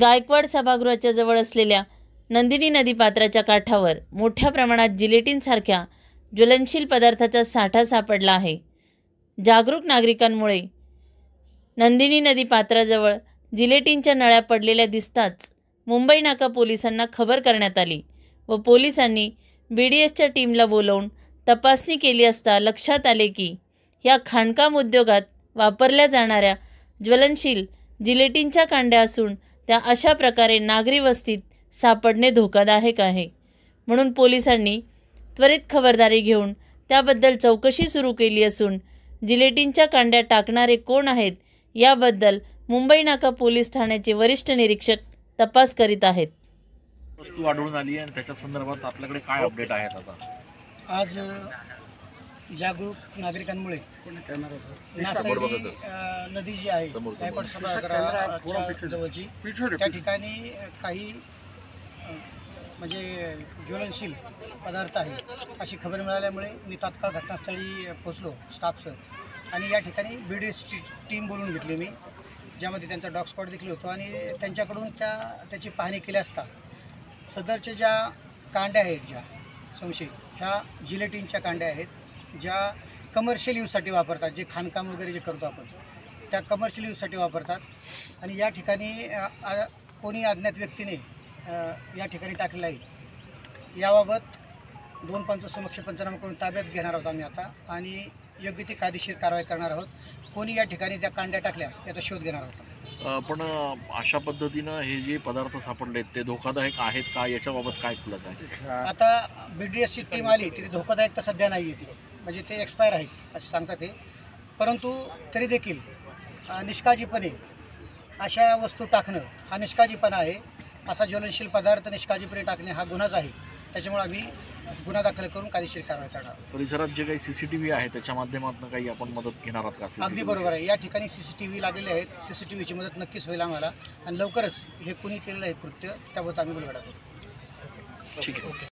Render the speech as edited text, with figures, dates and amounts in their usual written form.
गायकवाड सभागृहाच्या जवळ असलेल्या नंदिनी नदी पात्राच्या काठावर मोठ्या प्रमाणात जिलेटिनसारख्या ज्वलनशील पदार्थाचा साठा सापडला आहे। जागरूक नागरिकांमुळे नंदिनी नदी पात्राजवळ जिलेटिनच्या नळ्या पडलेल्या दिसताच मुंबई नाका पोलिसांना खबर करण्यात आली व पोलिसांनी BDSच्या टीमला बोलावून तपासणी केली असता लक्षात आले की या खाणकाम उद्योगात वापरल्या जाणाऱ्या ज्वलनशील जिलेटिनच्या कांड्या असून त्या अशा प्रकारे नागरी वस्तीत सापडणे धोकादायक आहे। म्हणून पोलिसांनी त्वरित खबरदारी घेऊन त्याबद्दल चौकशी सुरू केली असून जिलेटिनच्या कांड्या टाकणारे कोण आहेत याबद्दल मुंबई नाका पोलीस ठाण्याचे वरिष्ठ निरीक्षक तपास करीत आहेत। वस्तू आढळून आली आणि त्याच्या संदर्भात आपल्याकडे काय अपडेट आहेत? आता आज जागरूक नागरिकांमुळे नासर्डी नदी जी आहे गायकवाड सभागृहाच्या जवळची त्या ठिकाणी काही म्हणजे ज्वलनशील पदार्थ आहे अशी खबर मिळाल्यामुळे मी तात्काळ घटनास्थळी पोहोचलो स्टाफसह आणि या ठिकाणी BDSची टीम बोलून घेतली मी, ज्यामध्ये त्यांचा डॉग स्क्वॉड देखील होतो आणि त्यांच्याकडून त्याची पाहणी केली असता सदरच्या ज्या कांड्या आहेत ज्या संशयित ह्या जिलेटिनच्या कांड्या आहेत, ज्या कमर्शियल यूजसाठी वापरतात, जे खाणकाम वगैरे जे करतो आपण त्या कमर्शियल यूजसाठी वापरतात आणि या ठिकाणी कोणी अज्ञात व्यक्तीने या ठिकाणी टाकलेलं आहे। याबाबत 2 पंचसमक्ष पंचनामा करून ताब्यात घेणार आहोत आम्ही आता आणि योग्य ती कायदेशीर कारवाई करणार आहोत। कोणी या ठिकाणी त्या कांड्या टाकल्या याचा शोध घेणार आहोत। पण अशा पद्धतीनं हे जे पदार्थ सापडले ते धोकादायक आहेत का याच्याबाबत काय खुलासा आहे? आता BDSची टीम आली तरी धोकादायक तर सध्या नाही आहे, ती म्हणजे ते एक्सपायर आहेत असं सांगतात ते, परंतु तरी देखील निष्काळजीपणे अशा वस्तू टाकणं हा निष्काळजीपणा आहे। असा ज्वलनशील पदार्थ निष्काळजीपणे टाकणे हा गुन्हाच आहे। त्याच्यामुळे आम्ही गुन्हा दाखल करून कायदेशीर कारवाई करणार। परिसरात जे काही CCTV आहे त्याच्या माध्यमातून काही आपण मदत घेणार आहात का? अगदी बरोबर आहे, या ठिकाणी CCTV लागलेले आहेत, CCTVची मदत नक्कीच होईल आम्हाला आणि लवकरच हे कुणी केलेलं आहे कृत्य त्याबद्दल आम्ही बोलणार आहोत। ठीक आहे.